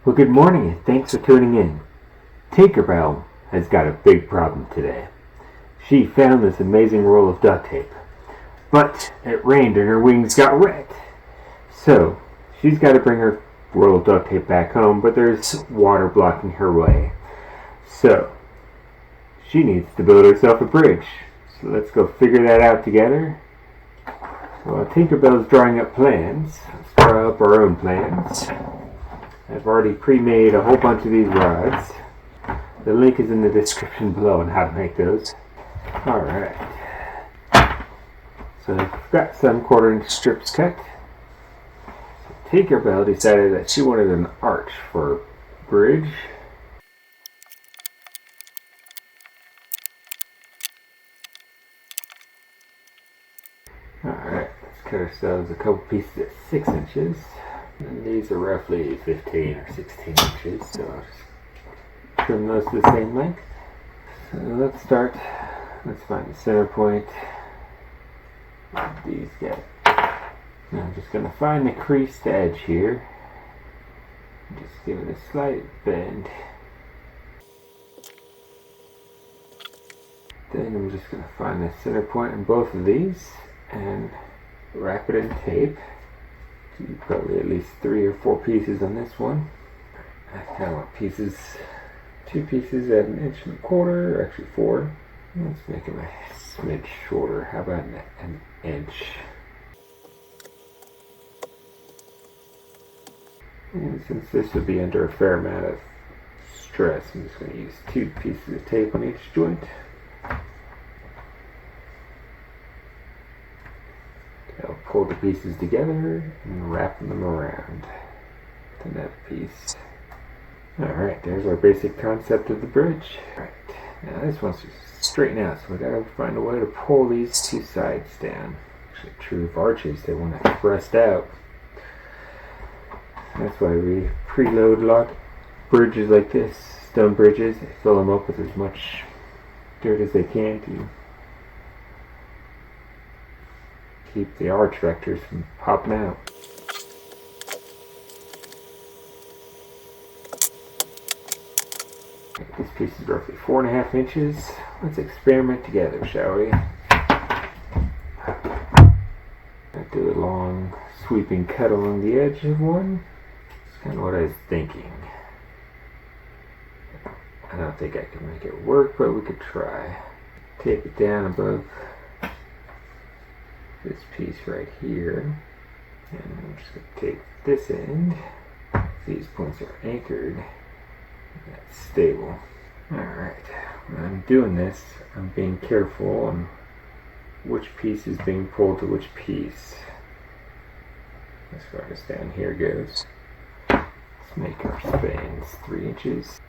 Well, good morning and thanks for tuning in. Tinkerbell has got a big problem today. She found this amazing roll of duct tape, but it rained and her wings got wet. So, she's got to bring her roll of duct tape back home, but there's water blocking her way. So, she needs to build herself a bridge. So let's go figure that out together. While Tinkerbell's drawing up plans, let's draw up our own plans. I've already pre-made a whole bunch of these rods. The link is in the description below on how to make those. Alright. So I've got some 1/4 inch strips cut. So Tinkerbell decided that she wanted an arch for a bridge. Alright, let's cut ourselves a couple pieces at 6 inches. And these are roughly 15 or 16 inches, so I'll just trim those to the same length. So let's start. Let's find the center point. These guys. Now I'm just going to find the creased edge here. Just give it a slight bend. Then I'm just going to find the center point in both of these and wrap it in tape. Probably at least 3 or 4 pieces on this one. I kind of want pieces, 2 pieces at 1.25 inches, actually 4. Let's make them a smidge shorter. How about an inch? And since this would be under a fair amount of stress, I'm just going to use 2 pieces of tape on each joint. I'll pull the pieces together and wrap them around the net piece. Alright, there's our basic concept of the bridge. Alright, now this wants to straighten out, so we gotta find a way to pull these 2 sides down. Actually, true of arches, they want to thrust out. That's why we preload a lot of bridges like this, stone bridges. They fill them up with as much dirt as they can to keep the arch vectors from popping out. This piece is roughly 4.5 inches. Let's experiment together, shall we? I do a long sweeping cut along the edge of one. That's kind of what I was thinking. I don't think I can make it work, but we could try. Tape it down above this piece right here, and I'm just going to take this end. These points are anchored. That's stable. Alright, when I'm doing this, I'm being careful on which piece is being pulled to which piece. As far as down here goes. Let's make our spans 3 inches.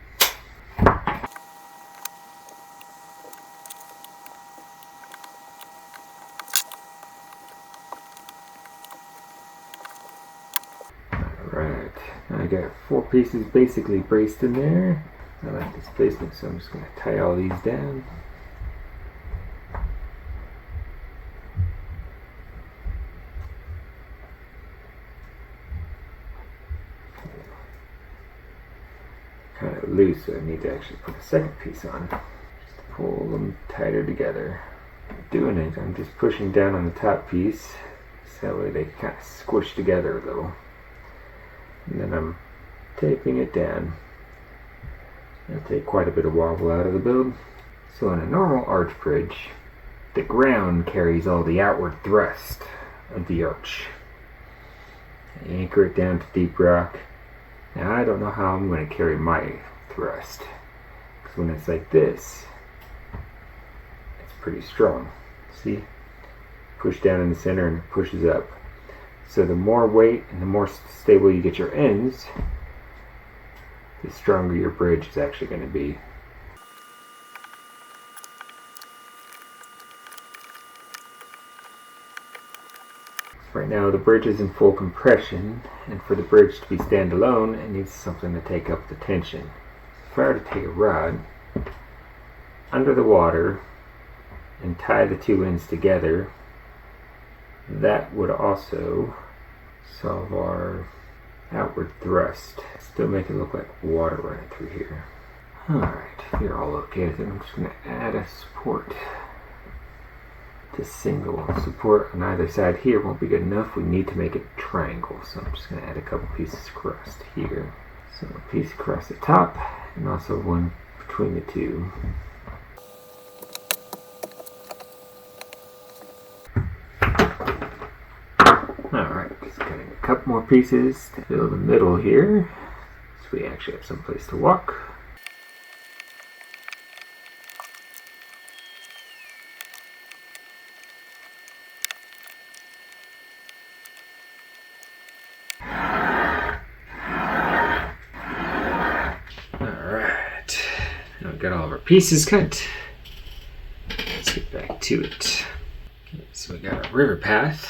Alright, I got 4 pieces basically braced in there. I like this placement, so I'm just going to tie all these down. Kind of loose, so I need to actually put a second piece on. Just to pull them tighter together. Doing it, I'm just pushing down on the top piece, so that way they kind of squish together a little. And then I'm taping it down. It'll take quite a bit of wobble out of the build. So in a normal arch bridge, the ground carries all the outward thrust of the arch. I anchor it down to deep rock. Now I don't know how I'm going to carry my thrust, because when it's like this, it's pretty strong. See? Push down in the center and it pushes up. So the more weight and the more stable you get your ends, the stronger your bridge is actually going to be. Right now the bridge is in full compression, and for the bridge to be standalone, it needs something to take up the tension. If I were to take a rod under the water and tie the 2 ends together, that would also solve our outward thrust. Still make it look like water running through here. Alright, if you're all okay with it, I'm just going to add a support. The single support on either side here won't be good enough. We need to make it a triangle, so I'm just going to add a couple pieces across here. So a piece across the top and also one between the two. Alright, just cutting a couple more pieces to fill the middle here so we actually have some place to walk. Got all of our pieces cut. Let's get back to it. Okay, so we got our river path.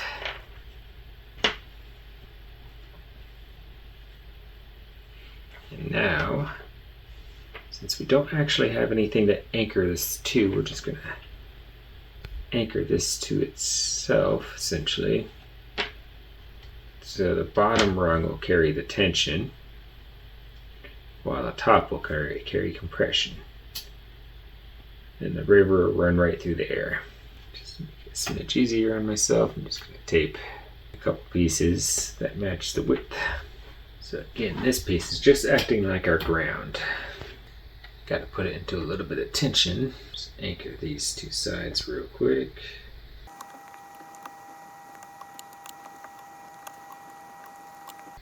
And now, since we don't actually have anything to anchor this to, we're just going to anchor this to itself, essentially. So the bottom rung will carry the tension, while the top will carry compression. And the river will run right through the air. Just to make it a smidge easier on myself, I'm just going to tape a couple pieces that match the width. So again, this piece is just acting like our ground. Got to put it into a little bit of tension. Just anchor these two sides real quick.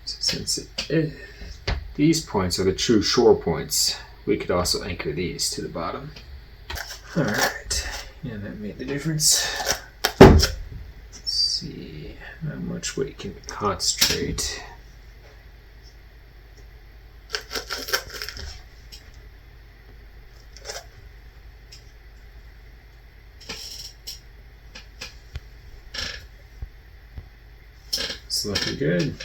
So since these points are the true shore points, we could also anchor these to the bottom. Alright, yeah, that made the difference. Let's see how much weight can we concentrate. It's looking good.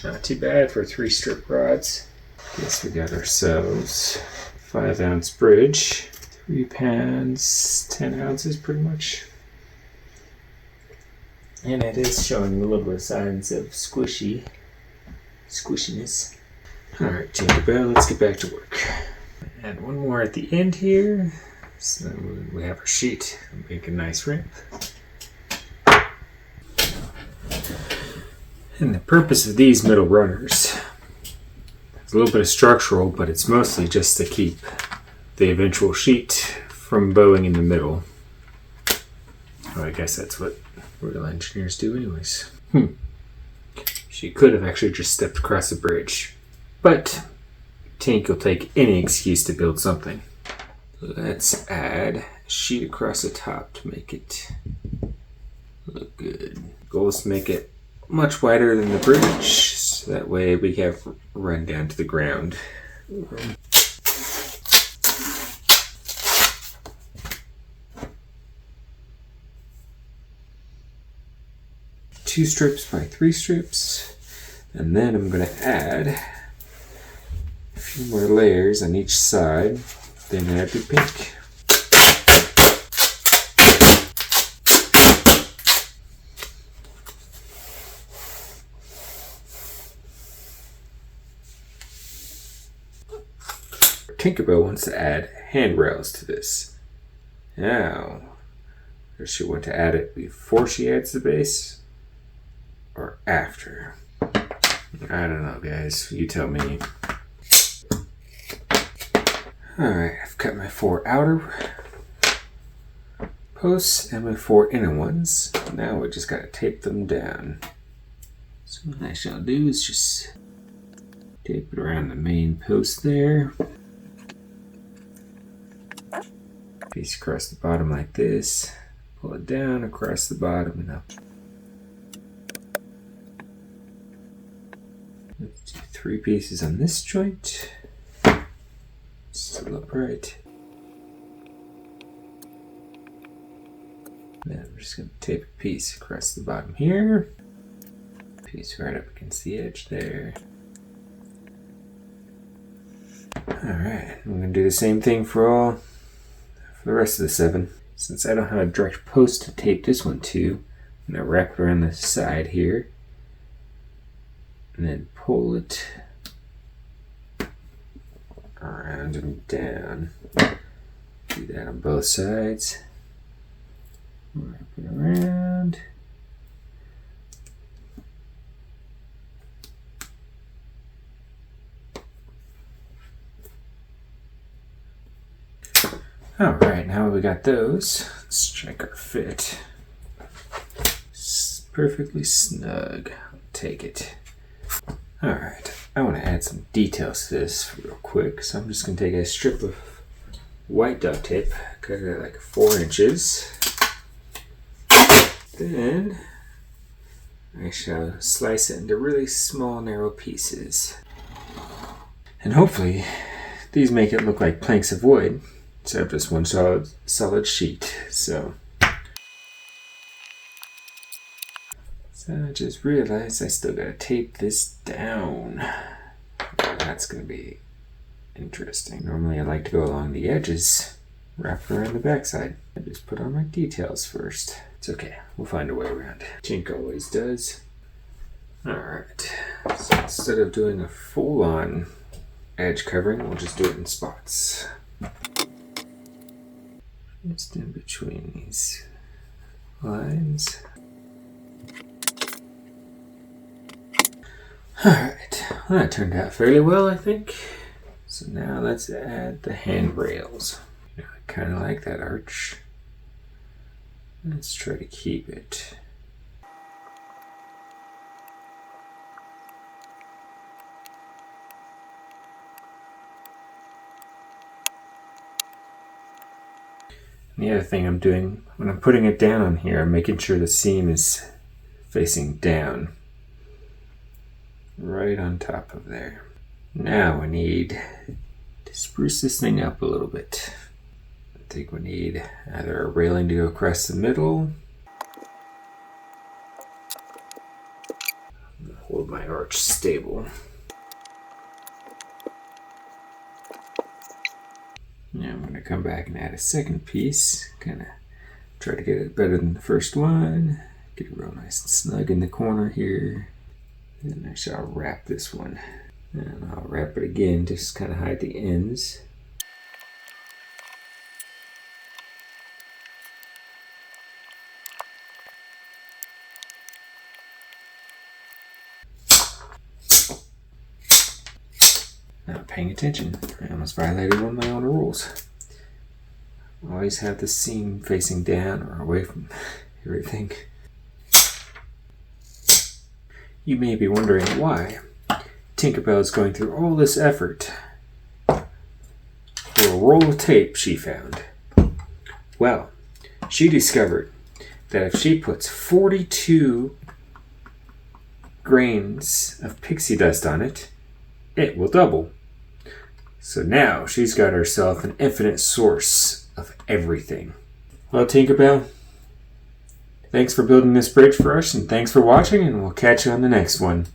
Not too bad for 3 strip rods. Guess we got ourselves 5-ounce bridge. 3 pounds, 10 ounces pretty much. And it is showing a little bit of signs of squishiness. Alright, Tinkerbell, let's get back to work. Add one more at the end here. So we have our sheet. Make a nice ramp. And the purpose of these middle runners, it's a little bit of structural, but it's mostly just to keep the eventual sheet from bowing in the middle. Well, I guess that's what real engineers do anyways. She could have actually just stepped across the bridge, but Tink will take any excuse to build something. Let's add a sheet across the top to make it look good. Goal is to make it much wider than the bridge, so that way we have run down to the ground. 2 strips by 3 strips, and then I'm going to add a few more layers on each side, then add the pink. Tinkerbell wants to add handrails to this. Now, does she want to add it before she adds the base or after? I don't know, guys. You tell me. Alright, I've cut my 4 outer posts and my 4 inner ones. Now we just gotta tape them down. So what I shall do is just tape it around the main post there. Piece across the bottom like this. Pull it down across the bottom and up. Let's do 3 pieces on this joint. Still upright. Then I'm just going to tape a piece across the bottom here. Piece right up against the edge there. Alright, I'm going to do the same thing for the rest of the 7. Since I don't have a direct post to tape this one to, I'm going to wrap it around the side here. and then pull it around and down. Do that on both sides. Wrap it around. Alright, now we got those. Let's check our fit. It's perfectly snug. I'll take it. Alright, I want to add some details to this real quick, so I'm just going to take a strip of white duct tape, cut it like 4 inches. Then I shall slice it into really small, narrow pieces. And hopefully these make it look like planks of wood instead of just one solid sheet. So I just realized I still gotta tape this down. That's gonna be interesting. Normally I like to go along the edges, wrap it around the backside. I just put on my details first. It's okay, we'll find a way around. Tink always does. Alright, so instead of doing a full-on edge covering, we'll just do it in spots. Just in between these lines. Alright, well, that turned out fairly well, I think. So now let's add the handrails. I kind of like that arch. Let's try to keep it. The other thing I'm doing, when I'm putting it down on here, I'm making sure the seam is facing down. Right on top of there. Now we need to spruce this thing up a little bit. I think we need either a railing to go across the middle. Hold my arch stable. Now I'm going to come back and add a second piece. Kind of try to get it better than the first one. Get it real nice and snug in the corner here. Then I shall wrap this one. And I'll wrap it again, just kind of hide the ends. Not paying attention. I almost violated one of my own rules. Always have the seam facing down or away from everything. You may be wondering why Tinkerbell is going through all this effort for a roll of tape she found. Well, she discovered that if she puts 42 grains of pixie dust on it, it will double. So now she's got herself an infinite source of everything. Well, Tinkerbell, thanks for building this bridge for us, and thanks for watching, and we'll catch you on the next one.